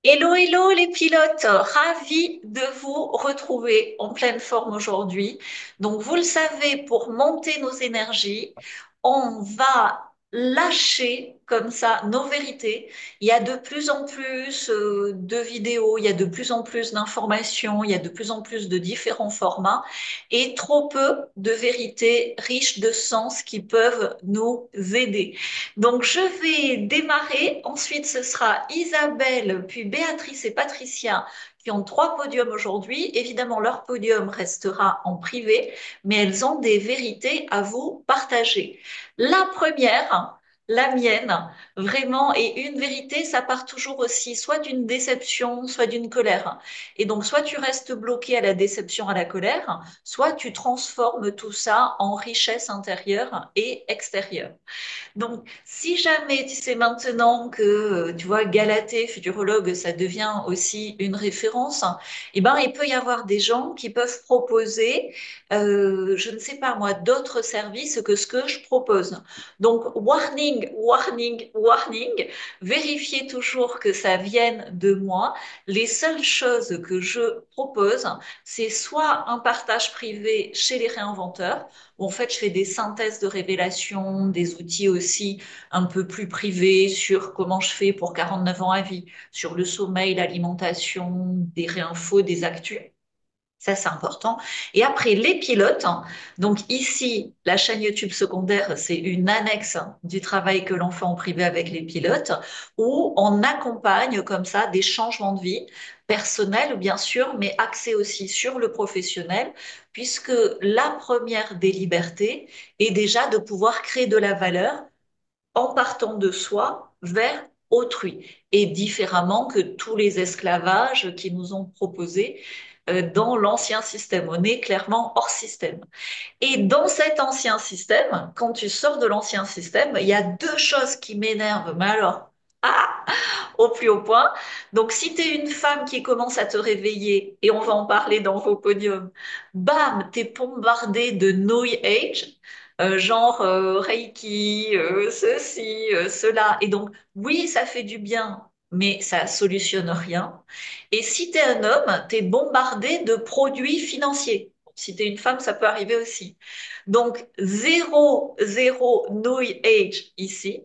Hello, hello les pilotes, ravi de vous retrouver en pleine forme aujourd'hui. Donc vous le savez, pour monter nos énergies, on va lâcher comme ça nos vérités. Il y a de plus en plus de vidéos, il y a de plus en plus d'informations, il y a de plus en plus de différents formats et trop peu de vérités riches de sens qui peuvent nous aider. Donc, je vais démarrer. Ensuite, ce sera Isabelle, puis Béatrice et Patricia qui ont trois podiums aujourd'hui. Évidemment, leur podium restera en privé, mais elles ont des vérités à vous partager. La première, la mienne, vraiment, et une vérité, ça part toujours aussi soit d'une déception, soit d'une colère. Et donc, soit tu restes bloqué à la déception, à la colère, soit tu transformes tout ça en richesse intérieure et extérieure. Donc, si jamais tu sais maintenant que, tu vois, Galatée, futurologue, ça devient aussi une référence, eh ben, il peut y avoir des gens qui peuvent proposer, je ne sais pas moi, d'autres services que ce que je propose. Donc, warning, warning, warning, vérifiez toujours que ça vienne de moi. Les seules choses que je propose, c'est soit un partage privé chez les réinventeurs, où en fait je fais des synthèses de révélations, des outils aussi un peu plus privés sur comment je fais pour 49 ans à vie, sur le sommeil, l'alimentation, des réinfos, des actus. Ça, c'est important. Et après, les pilotes. Donc ici, la chaîne YouTube secondaire, c'est une annexe du travail que l'on fait en privé avec les pilotes, où on accompagne comme ça des changements de vie personnels, bien sûr, mais axés aussi sur le professionnel, puisque la première des libertés est déjà de pouvoir créer de la valeur en partant de soi vers autrui, et différemment que tous les esclavages qui nous ont proposés dans l'ancien système. On est clairement hors système. Et dans cet ancien système, quand tu sors de l'ancien système, il y a deux choses qui m'énervent, mais alors, ah, au plus haut point. Donc, si tu es une femme qui commence à te réveiller, et on va en parler dans vos podiums, bam, t'es bombardée de New Age, genre Reiki, ceci, cela. Et donc, oui, ça fait du bien, mais ça solutionne rien. Et si tu es un homme, tu es bombardé de produits financiers. Si tu es une femme, ça peut arriver aussi. Donc, zéro, zéro New Age ici.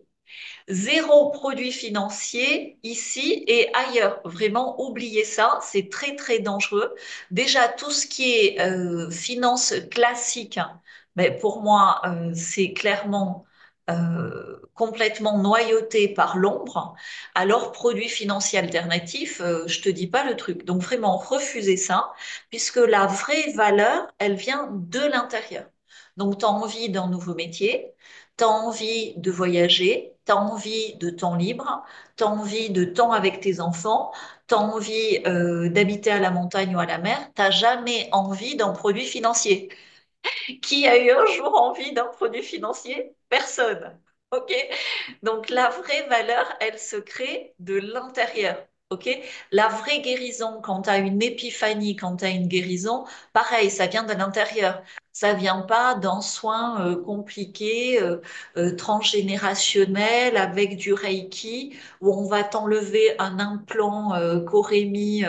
Zéro produit financier ici et ailleurs. Vraiment, oubliez ça, c'est très très dangereux. Déjà, tout ce qui est finance classique, hein, mais pour moi, c'est clairement complètement noyauté par l'ombre. Alors, produits financiers alternatifs, je te dis pas le truc. Donc vraiment, refusez ça, puisque la vraie valeur, elle vient de l'intérieur. Donc, tu as envie d'un nouveau métier, tu as envie de voyager, tu as envie de temps libre, tu as envie de temps avec tes enfants, tu as envie d'habiter à la montagne ou à la mer, tu n'as jamais envie d'un produit financier. Qui a eu un jour envie d'un produit financier? Personne. OK? Donc la vraie valeur, elle se crée de l'intérieur. OK? La vraie guérison, quand tu as une épiphanie, quand tu as une guérison, pareil, ça vient de l'intérieur. Ça vient pas d'un soin compliqué, transgénérationnel avec du Reiki où on va t'enlever un implant qu'aurait mis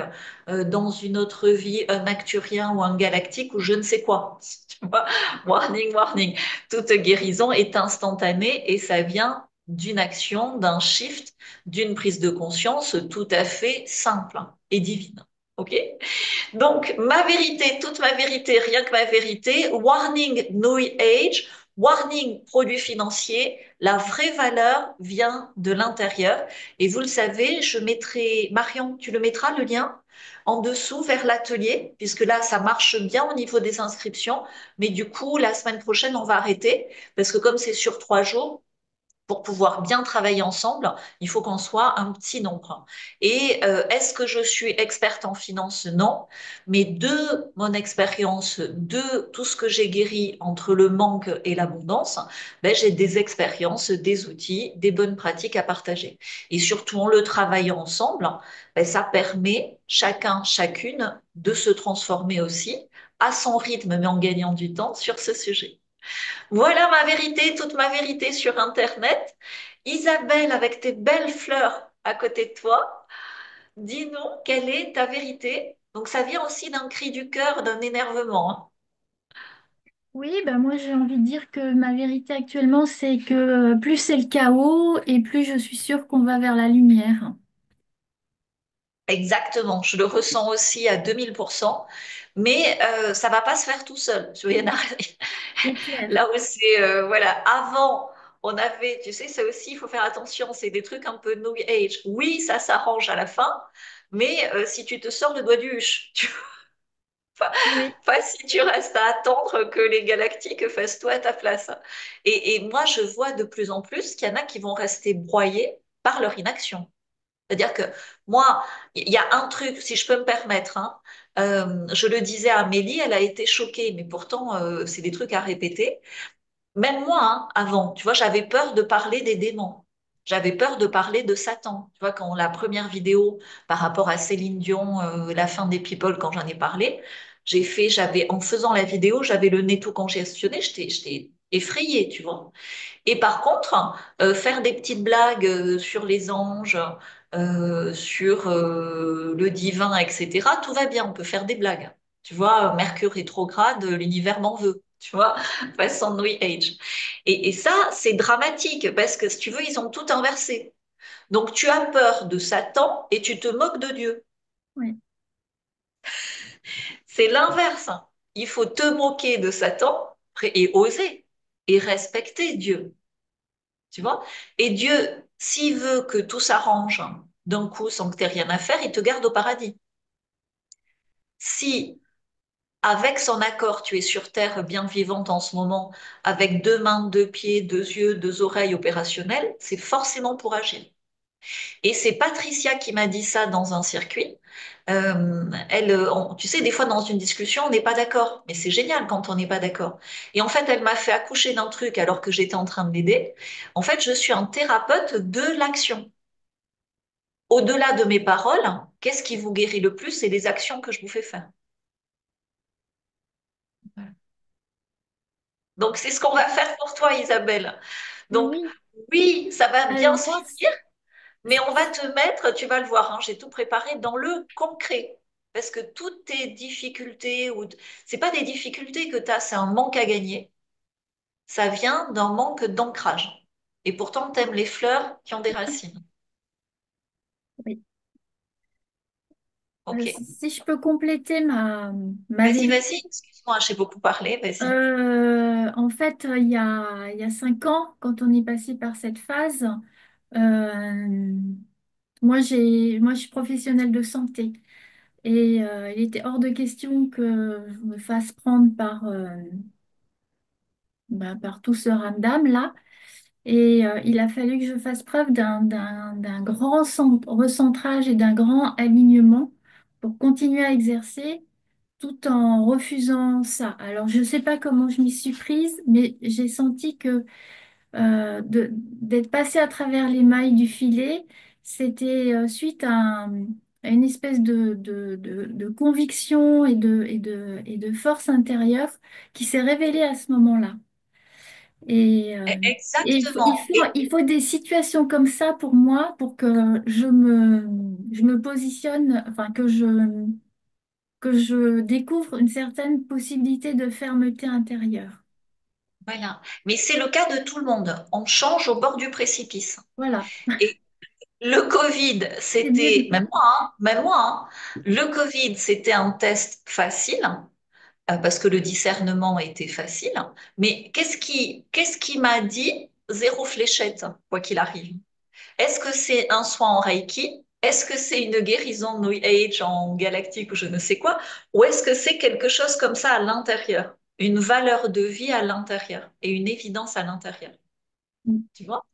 dans une autre vie un acturien ou un galactique ou je ne sais quoi. Tu vois. Warning, warning. Toute guérison est instantanée et ça vient d'une action, d'un shift, d'une prise de conscience tout à fait simple et divine. OK? Donc, ma vérité, toute ma vérité, rien que ma vérité, warning New Age, warning produits financiers, la vraie valeur vient de l'intérieur. Et vous le savez, je mettrai, Marion, tu le mettras le lien en dessous vers l'atelier, puisque là, ça marche bien au niveau des inscriptions. Mais du coup, la semaine prochaine, on va arrêter, parce que comme c'est sur 3 jours, pour pouvoir bien travailler ensemble, il faut qu'on soit un petit nombre. Et est-ce que je suis experte en finance? Non. Mais de mon expérience, de tout ce que j'ai guéri entre le manque et l'abondance, ben, j'ai des expériences, des outils, des bonnes pratiques à partager. Et surtout, en le travaillant ensemble, ben, ça permet chacun, chacune de se transformer aussi à son rythme, mais en gagnant du temps sur ce sujet. Voilà ma vérité, toute ma vérité sur Internet. Isabelle, avec tes belles fleurs à côté de toi. dis-nous quelle est ta vérité. Donc ça vient aussi d'un cri du cœur, d'un énervement, hein. Oui, bah moi j'ai envie de dire que ma vérité actuellement, c'est que plus c'est le chaos et plus je suis sûre qu'on va vers la lumière. Exactement, je le ressens aussi à 2000%, mais ça va pas se faire tout seul. Tu vois, il y en a- C'est clair. Là où c'est, voilà, avant, on avait, tu sais, ça aussi, il faut faire attention, c'est des trucs un peu New Age. Oui, ça s'arrange à la fin, mais si tu te sors le doigt du huche, tu vois, Oui, pas si tu restes à attendre que les galactiques fassent tout à ta place. Et moi, je vois de plus en plus qu'il y en a qui vont rester broyés par leur inaction. C'est-à-dire que moi, il y a un truc, si je peux me permettre, hein, je le disais à Amélie, elle a été choquée, mais pourtant, c'est des trucs à répéter. Même moi, hein, avant, tu vois, j'avais peur de parler des démons. J'avais peur de parler de Satan. Tu vois, quand la première vidéo par rapport à Céline Dion, la fin des People, quand j'en ai parlé, en faisant la vidéo, j'avais le nez tout congestionné, j'étais effrayée, tu vois. Et par contre, faire des petites blagues sur les anges, sur le divin, etc., tout va bien, on peut faire des blagues. Tu vois, Mercure rétrograde, l'univers m'en veut, tu vois, façon New Age. Et ça, c'est dramatique parce que si tu veux, ils ont tout inversé. Donc tu as peur de Satan et tu te moques de Dieu. oui, C'est l'inverse. Il faut te moquer de Satan et oser et respecter Dieu. Tu vois? Et Dieu, s'il veut que tout s'arrange d'un coup sans que tu aies rien à faire, il te garde au paradis. Si, avec son accord, tu es sur terre bien vivante en ce moment, avec deux mains, deux pieds, deux yeux, deux oreilles opérationnelles, c'est forcément pour agir. Et c'est Patricia qui m'a dit ça dans un circuit. Tu sais, des fois dans une discussion, on n'est pas d'accord, mais c'est génial quand on n'est pas d'accord. Et en fait, elle m'a fait accoucher d'un truc alors que j'étais en train de l'aider. En fait, je suis un thérapeute de l'action. Au-delà de mes paroles, qu'est-ce qui vous guérit le plus? C'est les actions que je vous fais faire. Voilà. Donc, c'est ce qu'on va faire pour toi, Isabelle. Donc, oui. oui, ça va bien Alors se moi, finir, mais on va te mettre, tu vas le voir, hein, j'ai tout préparé dans le concret. Parce que toutes tes difficultés, c'est pas des difficultés que tu as, c'est un manque à gagner. Ça vient d'un manque d'ancrage. Et pourtant, tu aimes les fleurs qui ont des racines. oui. OK. Si je peux compléter ma Vas-y, vérité, vas-y. Excuse-moi, j'ai beaucoup parlé. Vas-y. en fait, il y a 5 ans, quand on est passé par cette phase, euh, moi, je suis professionnelle de santé et il était hors de question que je me fasse prendre par tout ce ramdam là. Et il a fallu que je fasse preuve d'un grand recentrage et d'un grand alignement pour continuer à exercer tout en refusant ça. Alors, je ne sais pas comment je m'y suis prise, mais j'ai senti que d'être passée à travers les mailles du filet, c'était suite à une espèce de conviction et de force intérieure qui s'est révélée à ce moment-là. Et, euh, et Exactement. il faut des situations comme ça pour moi, pour que je me positionne, enfin que je découvre une certaine possibilité de fermeté intérieure. Voilà. Mais c'est le cas de tout le monde. On change au bord du précipice. Voilà, Et le Covid, c'est le c'était, début. même moi, hein, le Covid, c'était un test facile parce que le discernement était facile. Mais qu'est-ce qui m'a dit zéro fléchette, quoi qu'il arrive? Est-ce que c'est un soin en Reiki? Est-ce que c'est une guérison New Age en galactique ou je ne sais quoi? Ou est-ce que c'est quelque chose comme ça à l'intérieur? Une valeur de vie à l'intérieur et une évidence à l'intérieur. Mm, Tu vois?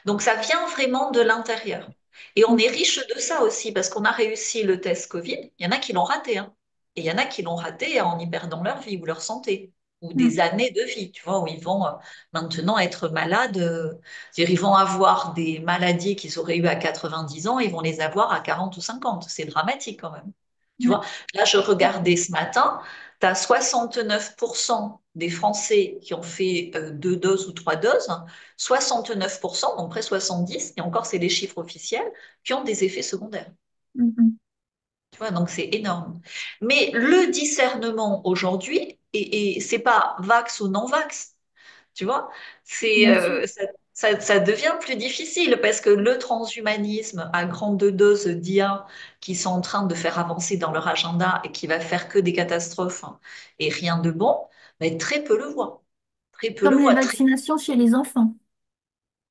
Donc ça vient vraiment de l'intérieur. Et on mm, est riche de ça aussi parce qu'on a réussi le test Covid. Il y en a qui l'ont raté, hein. Et il y en a qui l'ont raté en y perdant leur vie ou leur santé ou des mm, années de vie, tu vois, où ils vont maintenant être malades. C'est-à-dire, ils vont avoir des maladies qu'ils auraient eues à 90 ans, ils vont les avoir à 40 ou 50. C'est dramatique quand même. Tu ouais. vois, là, je regardais ce matin, tu as 69% des Français qui ont fait 2 doses ou 3 doses, 69%, donc près 70, et encore c'est les chiffres officiels, qui ont des effets secondaires. Mhm. Tu vois, donc c'est énorme. Mais le discernement aujourd'hui, et c'est pas vax ou non vax, tu vois, c'est Bien sûr. ça devient plus difficile parce que le transhumanisme à grande dose d'IA qui sont en train de faire avancer dans leur agenda et qui va faire que des catastrophes, hein, et rien de bon, mais très peu le voient. Très peu le Comme les voient. Très, vaccinations chez les enfants.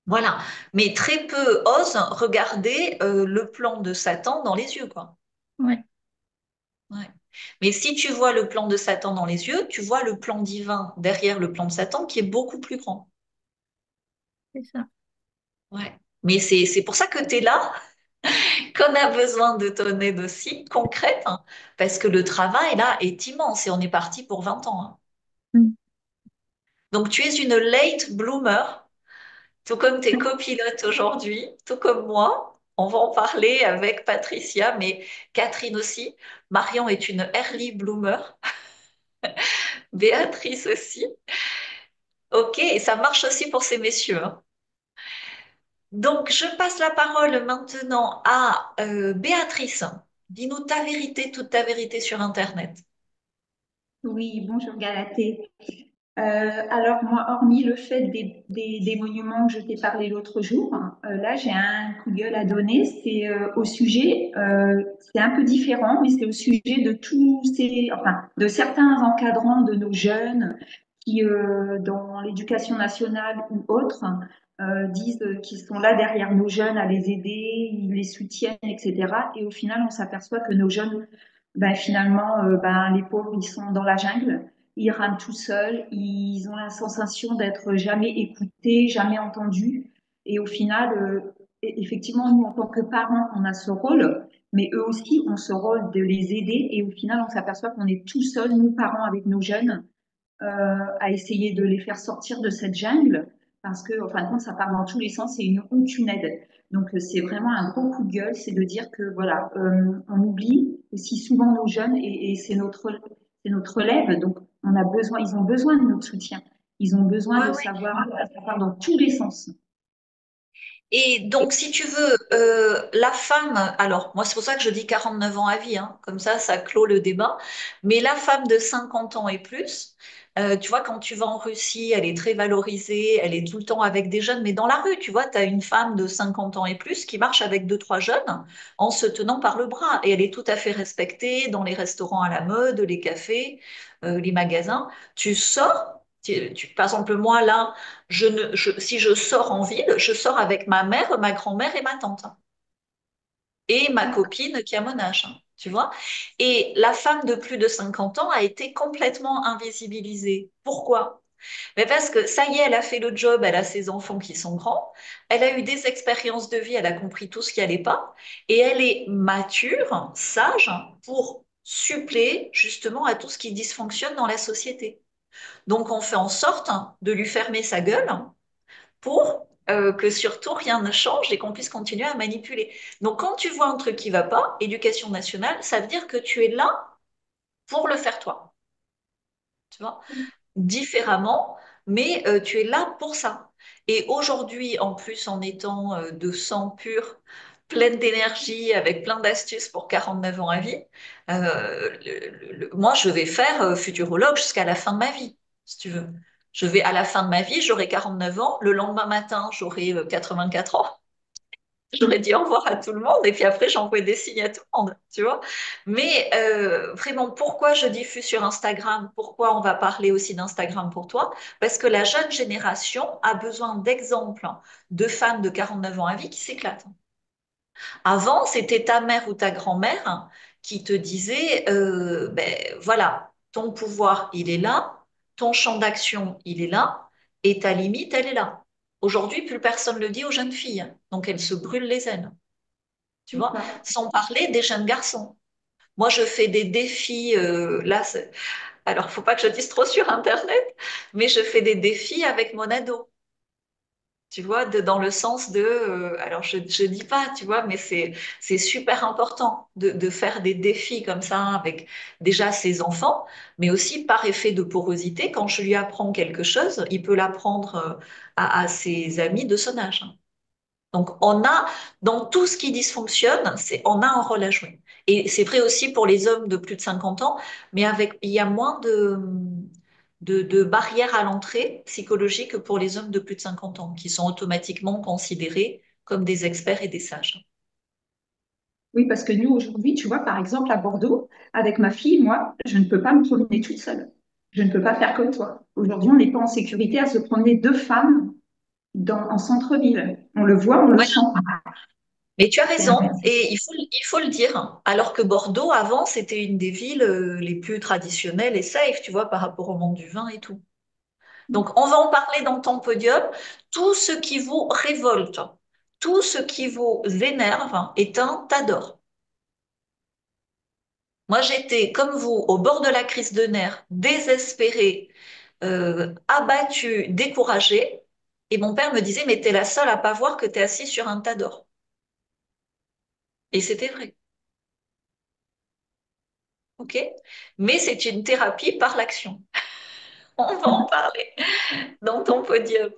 voilà. Mais très peu osent regarder le plan de Satan dans les yeux, quoi. Ouais, Ouais. Mais si tu vois le plan de Satan dans les yeux, tu vois le plan divin derrière le plan de Satan qui est beaucoup plus grand. c'est ça. Ouais. Mais c'est pour ça que tu es là, qu'on a besoin de ton aide aussi, concrète, hein, parce que le travail, là, est immense et on est parti pour 20 ans, hein. Mm. Donc, tu es une late bloomer, tout comme tes copilotes aujourd'hui, tout comme moi. On va en parler avec Patricia, mais Catherine aussi. Marion est une early bloomer, Béatrice aussi. Ok, et ça marche aussi pour ces messieurs, hein. Donc, je passe la parole maintenant à Béatrice. Dis-nous ta vérité, toute ta vérité sur Internet. Oui, bonjour Galatée. Alors moi, hormis le fait des monuments que je t'ai parlé l'autre jour, là j'ai un coup de gueule à donner. C'est au sujet, c'est un peu différent, mais c'est au sujet de tous ces, enfin, de certains encadrants de nos jeunes qui, dans l'éducation nationale ou autre, disent qu'ils sont là derrière nos jeunes à les aider, ils les soutiennent, etc. Et au final, on s'aperçoit que nos jeunes, ben, finalement, ben, les pauvres, ils sont dans la jungle, ils rament tout seuls, ils ont la sensation d'être jamais écoutés, jamais entendus. Et au final, effectivement, nous, en tant que parents, on a ce rôle, mais eux aussi ont ce rôle de les aider. Et au final, on s'aperçoit qu'on est tout seuls, nous, parents, avec nos jeunes, à essayer de les faire sortir de cette jungle, parce que, en fin de compte, ça part dans tous les sens et ils n'ont aucune aide. Donc, c'est vraiment un gros coup de gueule, c'est de dire que, voilà, on oublie aussi souvent nos jeunes et c'est notre relève. Donc, on a besoin, ils ont besoin de notre soutien. Ils ont besoin Ouais, de ouais. savoir, ça part dans tous les sens. Et donc, si tu veux, la femme, alors moi c'est pour ça que je dis 49 ans à vie, hein, comme ça clôt le débat, mais la femme de 50 ans et plus, tu vois, quand tu vas en Russie, elle est très valorisée, elle est tout le temps avec des jeunes, mais dans la rue, tu vois, tu as une femme de 50 ans et plus qui marche avec deux, trois jeunes en se tenant par le bras, et elle est tout à fait respectée dans les restaurants à la mode, les cafés, les magasins. Tu sors, par exemple, moi là, si je sors en ville, je sors avec ma mère, ma grand-mère et ma tante, hein, et ma copine qui a mon âge, hein, tu vois. Et la femme de plus de 50 ans a été complètement invisibilisée. Pourquoi? Mais parce que ça y est, elle a fait le job, elle a ses enfants qui sont grands, elle a eu des expériences de vie, elle a compris tout ce qui allait pas, et elle est mature, sage, pour suppléer justement à tout ce qui dysfonctionne dans la société. Donc on fait en sorte de lui fermer sa gueule pour que surtout rien ne change et qu'on puisse continuer à manipuler. Donc, quand tu vois un truc qui va pas, éducation nationale, ça veut dire que tu es là pour le faire toi, tu vois, différemment, mais tu es là pour ça. Et aujourd'hui, en plus, en étant de sang pur, pleine d'énergie, avec plein d'astuces pour 49 ans à vie, moi, je vais faire futurologue jusqu'à la fin de ma vie, si tu veux. Je vais à la fin de ma vie, j'aurai 49 ans. Le lendemain matin, j'aurai 84 ans. J'aurais dit au revoir à tout le monde et puis après j'envoie des signes à tout le monde, tu vois. Mais vraiment, pourquoi je diffuse sur Instagram? Pourquoi on va parler aussi d'Instagram pour toi? Parce que la jeune génération a besoin d'exemples de femmes de 49 ans à vie qui s'éclatent. Avant, c'était ta mère ou ta grand-mère qui te disait, ben voilà, ton pouvoir, il est là, ton champ d'action, il est là, et ta limite, elle est là. Aujourd'hui, plus personne ne le dit aux jeunes filles, donc elles se brûlent les ailes, tu C'est vois, ça. sans parler des jeunes garçons. Moi, je fais des défis, là, alors faut pas que je dise trop sur Internet, mais je fais des défis avec mon ado. Tu vois, dans le sens de, alors je dis pas, tu vois, mais c'est super important de faire des défis comme ça avec déjà ses enfants, mais aussi par effet de porosité, quand je lui apprends quelque chose, il peut l'apprendre à ses amis de son âge. Donc, dans tout ce qui dysfonctionne, on a un rôle à jouer. Et c'est vrai aussi pour les hommes de plus de 50 ans, mais il y a moins de barrières à l'entrée psychologique que pour les hommes de plus de 50 ans, qui sont automatiquement considérés comme des experts et des sages. Oui, parce que nous, aujourd'hui, tu vois, par exemple, à Bordeaux, avec ma fille, moi, je ne peux pas me promener toute seule. Je ne peux pas faire comme toi. Aujourd'hui, on n'est pas en sécurité à se promener deux femmes en centre-ville. On le voit, on le Ouais, sent. mais tu as C'est raison, et il faut le dire. Alors que Bordeaux, avant, c'était une des villes les plus traditionnelles et safe, tu vois, par rapport au monde du vin et tout. Donc, on va en parler dans ton podium. Tout ce qui vous révolte, tout ce qui vous énerve est un t'adore. Moi, j'étais, comme vous, au bord de la crise de nerfs, désespérée, abattue, découragée. Et mon père me disait, mais t'es la seule à pas voir que t'es assis sur un tas d'or. Et c'était vrai. OK? Mais c'est une thérapie par l'action. On va en parler dans ton podium.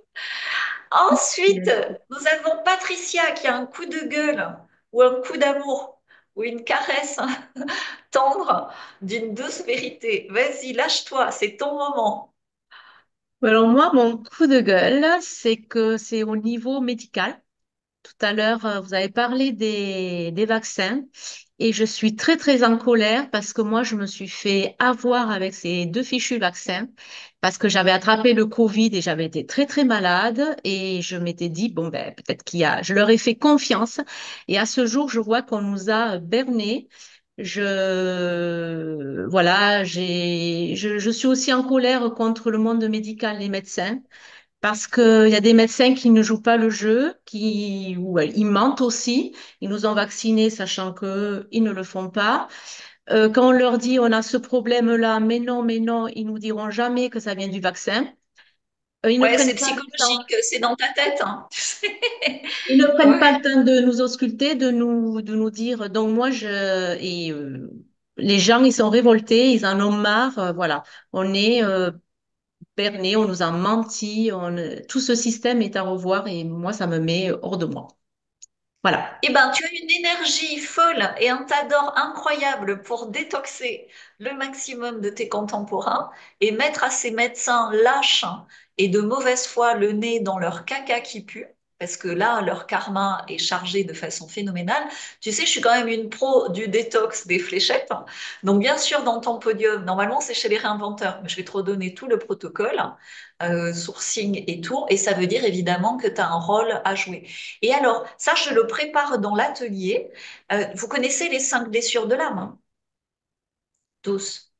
Ensuite, nous avons Patricia qui a un coup de gueule ou un coup d'amour ou une caresse tendre d'une douce vérité. Vas-y, lâche-toi, c'est ton moment. Alors moi, mon coup de gueule, c'est que c'est au niveau médical. Tout à l'heure, vous avez parlé des vaccins et je suis très, très en colère parce que moi, je me suis fait avoir avec ces deux fichus vaccins parce que j'avais attrapé le Covid et j'avais été très, très malade et je m'étais dit, bon, ben, peut-être je leur ai fait confiance et à ce jour, je vois qu'on nous a bernés. Voilà, je suis aussi en colère contre le monde médical, les médecins. Parce qu'il y a des médecins qui ne jouent pas le jeu, ils mentent aussi. Ils nous ont vaccinés sachant qu'ils ne le font pas. Quand on leur dit on a ce problème-là, mais non, ils nous diront jamais que ça vient du vaccin. Ils ne Ouais, c'est prennent pas le temps. psychologique, c'est dans ta tête, hein. Tu sais. Ils ne prennent pas Ouais. le temps de nous ausculter, de nous dire. Donc les gens, ils sont révoltés, ils en ont marre. Voilà, on est berné, on nous a menti, tout ce système est à revoir et moi, ça me met hors de moi. Voilà. Eh ben, tu as une énergie folle et un tas d'or incroyable pour détoxer le maximum de tes contemporains et mettre à ces médecins lâches et de mauvaise foi le nez dans leur caca qui pue, parce que là, leur karma est chargé de façon phénoménale. Tu sais, je suis quand même une pro du détox des fléchettes. Donc, bien sûr, dans ton podium, normalement, c'est chez les réinventeurs, mais je vais te redonner tout le protocole, sourcing et tout, et ça veut dire évidemment que tu as un rôle à jouer. Et alors, ça, je le prépare dans l'atelier. Vous connaissez les 5 blessures de l'âme, hein, tous.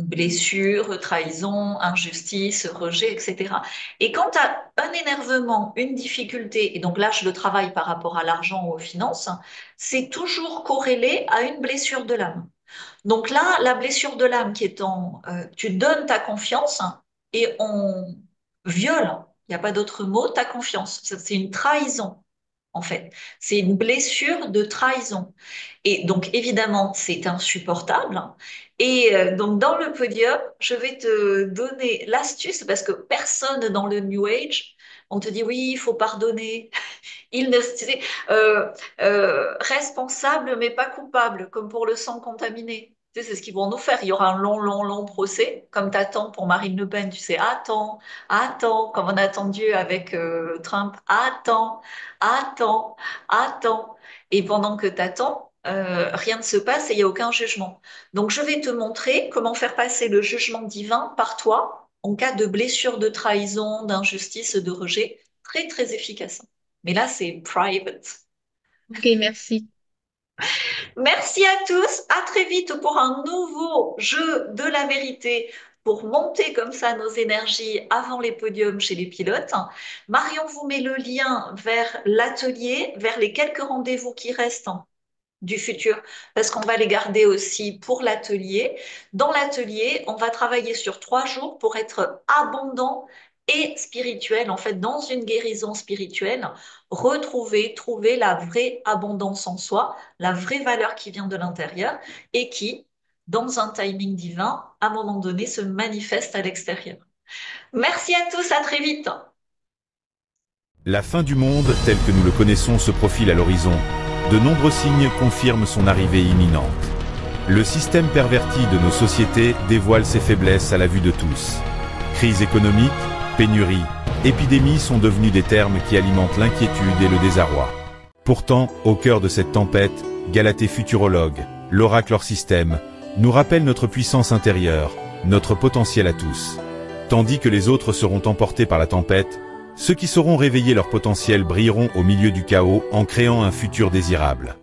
Blessure, trahison, injustice, rejet, etc. Et quand tu as un énervement, une difficulté, et donc là, je le travaille par rapport à l'argent ou aux finances, c'est toujours corrélé à une blessure de l'âme. Donc là, la blessure de l'âme qui est tu donnes ta confiance et on viole, il n'y a pas d'autre mot, ta confiance. C'est une trahison en fait. C'est une blessure de trahison. Et donc, évidemment, c'est insupportable. Et donc, dans le podium, je vais te donner l'astuce parce que personne dans le New Age, on te dit oui, il faut pardonner. Il ne, c'est, responsable, mais pas coupable, comme pour le sang contaminé. Tu sais, c'est ce qu'ils vont nous faire. Il y aura un long, long, long procès, comme t'attends pour Marine Le Pen. Tu sais, attends, attends, comme on a attendu avec Trump, attends, attends, attends. Et pendant que t'attends, rien ne se passe et il n'y a aucun jugement. Donc, je vais te montrer comment faire passer le jugement divin par toi en cas de blessure, de trahison, d'injustice, de rejet. Très, très efficace. Mais là, c'est private. Ok, merci. Merci à tous. À très vite pour un nouveau jeu de la vérité pour monter comme ça nos énergies avant les podiums chez les pilotes. Marion vous met le lien vers l'atelier, vers les quelques rendez-vous qui restent du futur, parce qu'on va les garder aussi pour l'atelier. Dans l'atelier, on va travailler sur 3 jours pour être abondant et spirituel, en fait, dans une guérison spirituelle, trouver la vraie abondance en soi, la vraie valeur qui vient de l'intérieur et qui, dans un timing divin, à un moment donné, se manifeste à l'extérieur. Merci à tous, à très vite. La fin du monde, tel que nous le connaissons, se profile à l'horizon. De nombreux signes confirment son arrivée imminente. Le système perverti de nos sociétés dévoile ses faiblesses à la vue de tous. Crise économique, pénurie, épidémie sont devenus des termes qui alimentent l'inquiétude et le désarroi. Pourtant, au cœur de cette tempête, Galatée futurologue, l'oracle hors système, nous rappelle notre puissance intérieure, notre potentiel à tous. Tandis que les autres seront emportés par la tempête, ceux qui sauront réveiller leur potentiel brilleront au milieu du chaos en créant un futur désirable.